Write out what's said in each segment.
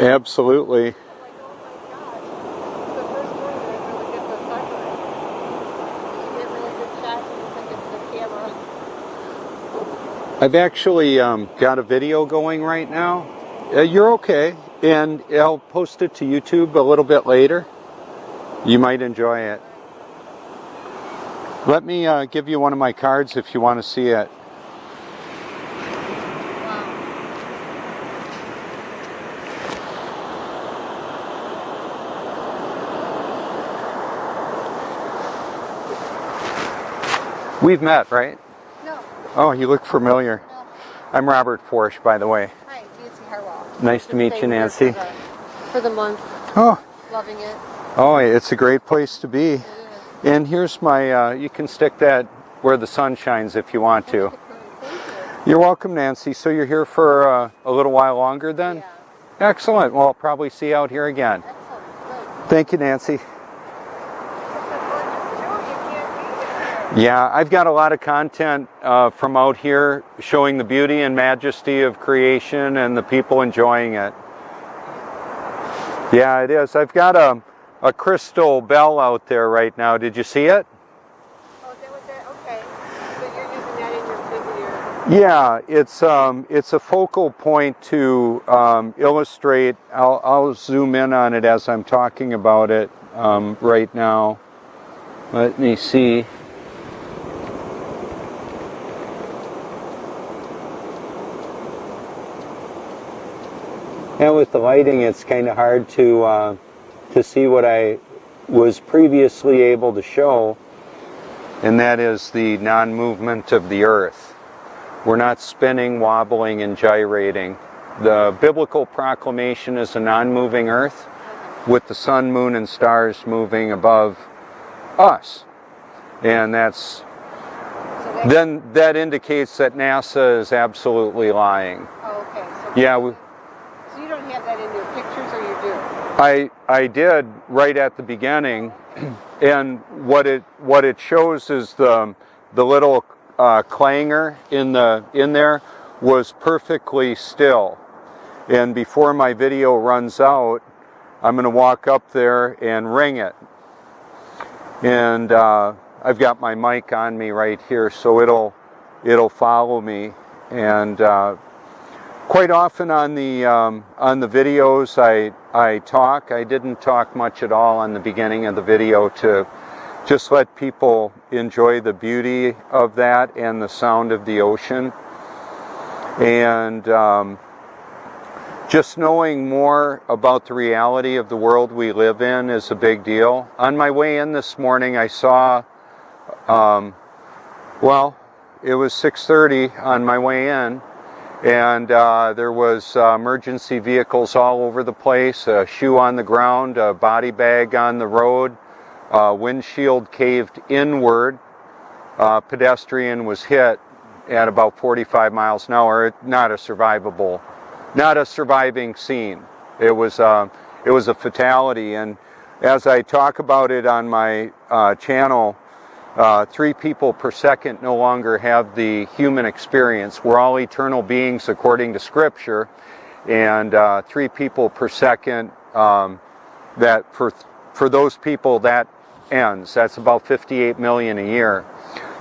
Absolutely. I've actually got a video going right now. You're okay, and I'll post it to YouTube a little bit later. You might enjoy it. Let me give you one of my cards if you want to see it. We've met, right? No. Oh, you look familiar. No. I'm Robert Forsch, by the way. Hi, Nancy Harwell. Nice to meet you, Nancy. For the month. Oh. Loving it. Oh, it's a great place to be. It is. And here's my, you can stick that where the sun shines if you want to. Thank you. You're welcome, Nancy. So you're here for a little while longer then? Yeah. Excellent. Well, I'll probably see you out here again. Excellent. Good. Thank you, Nancy. Yeah, I've got a lot of content from out here showing the beauty and majesty of creation and the people enjoying it. Yeah, it is. I've got a crystal bell out there right now. Did you see it? Oh, is that what that? Okay. So you're using that in your Yeah, it's a focal point to illustrate. I'll zoom in on it as I'm talking about it right now. Let me see. And with the lighting, it's kind of hard to see what I was previously able to show, and that is the non-movement of the earth. We're not spinning, wobbling, and gyrating. The biblical proclamation is a non-moving earth with the sun, moon, and stars moving above us. And then that indicates that NASA is absolutely lying. Oh, okay. So Yeah. So you don't have that in your pictures, or you do? I did right at the beginning, and what it shows is the little clanger in there was perfectly still. And before my video runs out, I'm going to walk up there and ring it. And I've got my mic on me right here, so it'll follow me. And quite often on the videos I talk. I didn't talk much at all on the beginning of the video to just let people enjoy the beauty of that and the sound of the ocean. And just knowing more about the reality of the world we live in is a big deal. On my way in this morning, I saw, it was 6:30 on my way in, and there was emergency vehicles all over the place, a shoe on the ground, a body bag on the road, windshield caved inward, pedestrian was hit at about 45 miles an hour. Not a surviving scene. It was a fatality. And as I talk about it on my channel, 3 people per second no longer have the human experience. We're all eternal beings according to Scripture, and 3 people per second, that for those people that ends. That's about 58 million a year.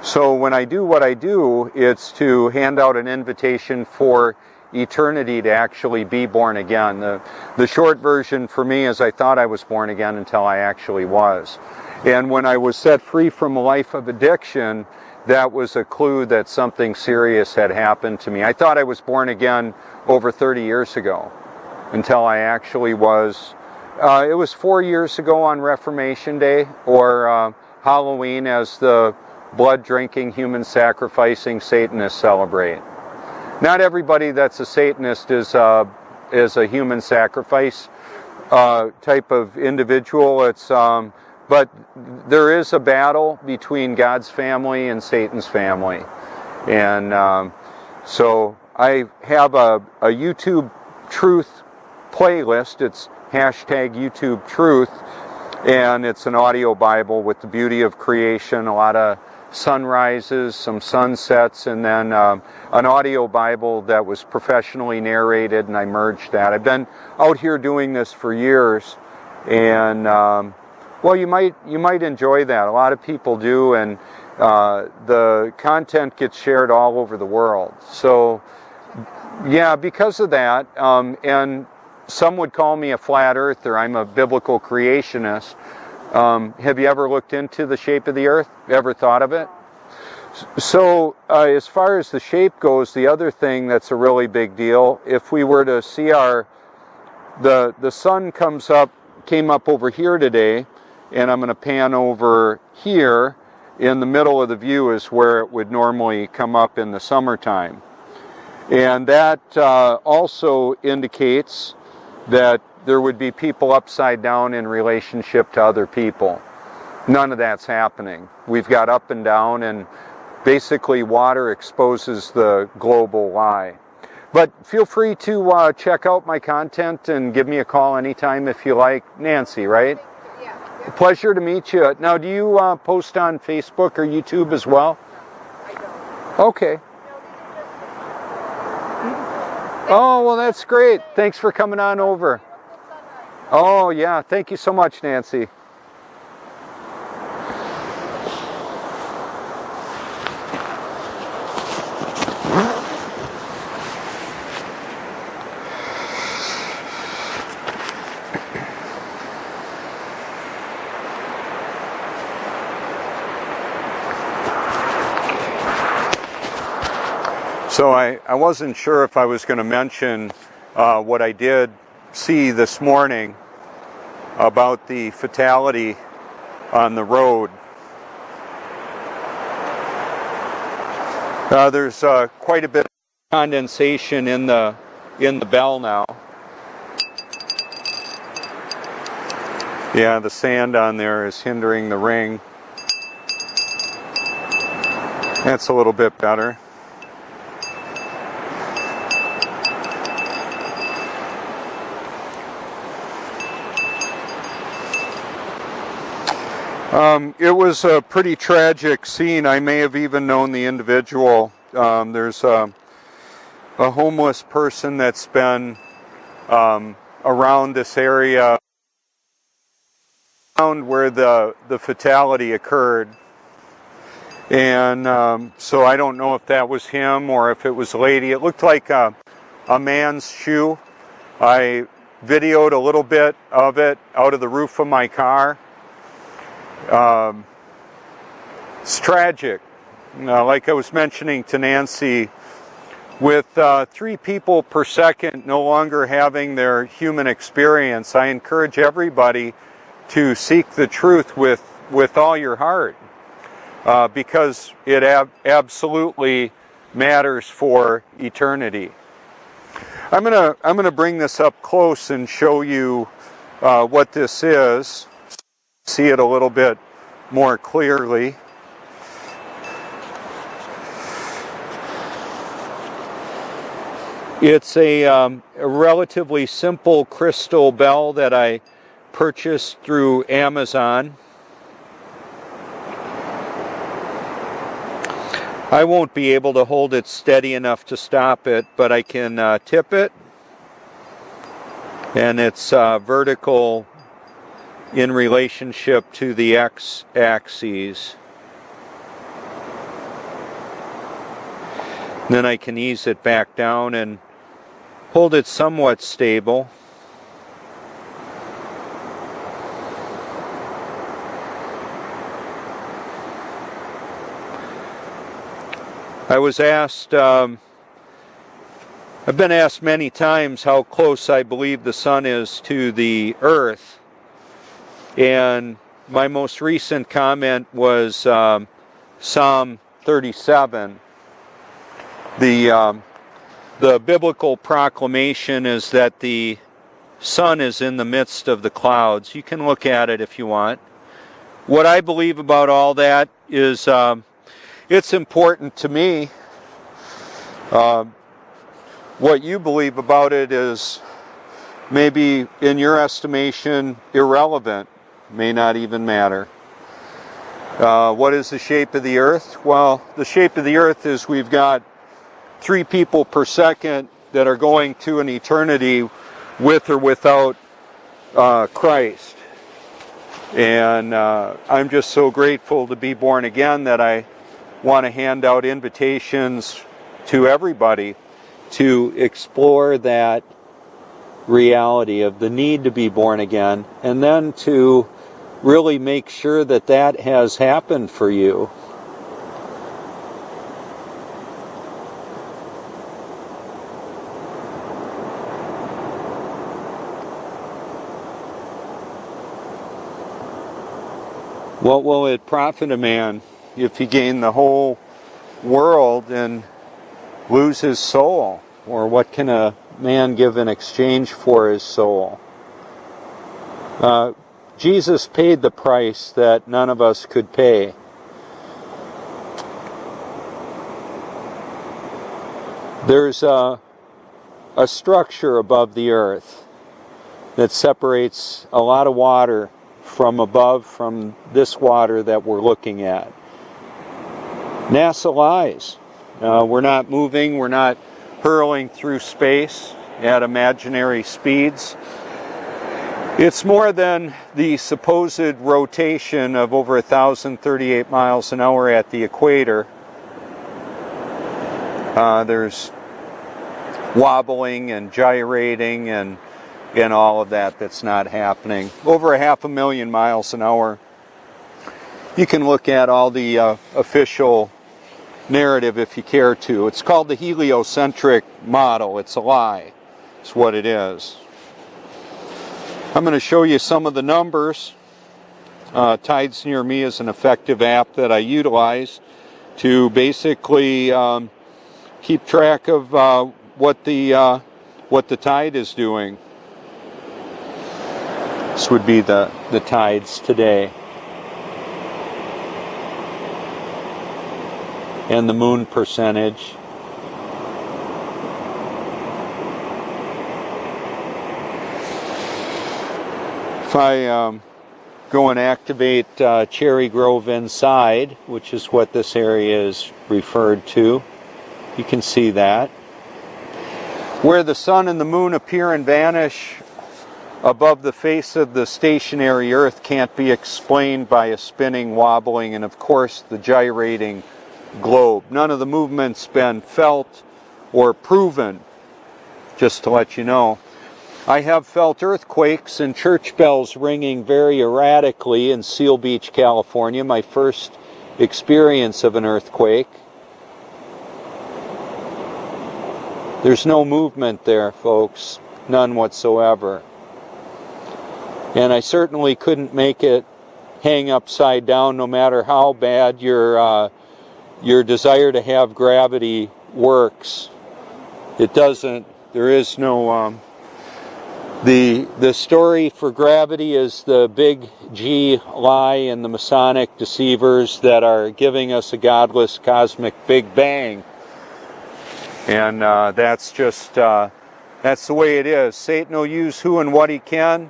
So when I do what I do, it's to hand out an invitation for eternity to actually be born again. The short version for me is I thought I was born again until I actually was. And when I was set free from a life of addiction, that was a clue that something serious had happened to me. I thought I was born again over 30 years ago until I actually was. It was 4 years ago on Reformation Day, or Halloween, as the blood-drinking, human-sacrificing Satanists celebrate. Not everybody that's a Satanist is a human sacrifice type of individual. But there is a battle between God's family and Satan's family. And so I have a YouTube Truth playlist. It's #YouTube Truth. And it's an audio Bible with the beauty of creation, a lot of sunrises, some sunsets, and then an audio Bible that was professionally narrated, and I merged that. I've been out here doing this for years, and well, you might enjoy that. A lot of people do, and the content gets shared all over the world. So, yeah, because of that, and some would call me a flat earther. I'm a biblical creationist. Have you ever looked into the shape of the earth? Ever thought of it? So as far as the shape goes, the other thing that's a really big deal, if we were to see the sun came up over here today, and I'm going to pan over here. In the middle of the view is where it would normally come up in the summertime. And that also indicates that there would be people upside down in relationship to other people. None of that's happening. We've got up and down, and basically water exposes the global lie. But feel free to check out my content and give me a call anytime if you like. Nancy, right? Yeah. A pleasure to meet you. Now, do you post on Facebook or YouTube as well? I don't. Okay. Oh, well, that's great. Thanks for coming on over. Oh, yeah. Thank you so much, Nancy. So I wasn't sure if I was going to mention what I did see this morning about the fatality on the road. There's quite a bit of condensation in the bell now. Yeah, the sand on there is hindering the ring. That's a little bit better. It was a pretty tragic scene. I may have even known the individual. There's a homeless person that's been around this area, around where the fatality occurred. And so I don't know if that was him or if it was a lady. It looked like a man's shoe. I videoed a little bit of it out of the roof of my car. It's tragic. Like I was mentioning to Nancy, with 3 people per second no longer having their human experience, I encourage everybody to seek the truth with all your heart, because it absolutely matters for eternity. I'm gonna bring this up close and show you what this is. See it a little bit more clearly. It's a relatively simple crystal bell that I purchased through Amazon. I won't be able to hold it steady enough to stop it, but I can tip it, and it's vertical in relationship to the x-axis. Then I can ease it back down and hold it somewhat stable. I was asked, I've been asked many times how close I believe the sun is to the earth. And my most recent comment was Psalm 37. The biblical proclamation is that the sun is in the midst of the clouds. You can look at it if you want. What I believe about all that is it's important to me. What you believe about it is maybe, in your estimation, irrelevant. May not even matter. What is the shape of the earth? Well, the shape of the earth is we've got 3 people per second that are going to an eternity with or without Christ. And I'm just so grateful to be born again that I want to hand out invitations to everybody to explore that reality of the need to be born again, and then to really make sure that that has happened for you. What will it profit a man if he gain the whole world and lose his soul? Or what can a man give in exchange for his soul? Jesus paid the price that none of us could pay. There's a structure above the earth that separates a lot of water from above, from this water that we're looking at. NASA lies. We're not moving, we're not hurling through space at imaginary speeds. It's more than the supposed rotation of over 1,038 miles an hour at the equator. There's wobbling and gyrating and all of that that's not happening. Over 500,000 miles an hour. You can look at all the official narrative if you care to. It's called the heliocentric model. It's a lie. It's what it is. I'm going to show you some of the numbers. Tides Near Me is an effective app that I utilize to basically keep track of what the tide is doing. This would be the tides today. And the moon percentage. If I go and activate Cherry Grove Inside, which is what this area is referred to, you can see that. Where the sun and the moon appear and vanish above the face of the stationary earth can't be explained by a spinning, wobbling, and of course the gyrating globe. None of the movement's been felt or proven, just to let you know. I have felt earthquakes and church bells ringing very erratically in Seal Beach, California, my first experience of an earthquake. There's no movement there, folks, none whatsoever. And I certainly couldn't make it hang upside down, no matter how bad your desire to have gravity works. It doesn't. There is no. The story for gravity is the big G lie and the Masonic deceivers that are giving us a godless cosmic Big Bang. And that's just that's the way it is. Satan will use who and what he can.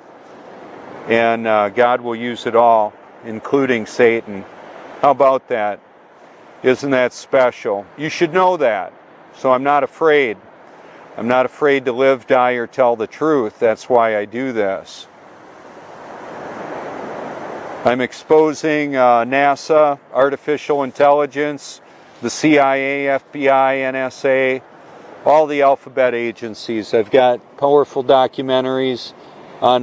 And God will use it all, including Satan. How about that? Isn't that special? You should know that. So I'm not afraid. I'm not afraid to live, die, or tell the truth. That's why I do this. I'm exposing NASA, artificial intelligence, the CIA, FBI, NSA, all the alphabet agencies. I've got powerful documentaries on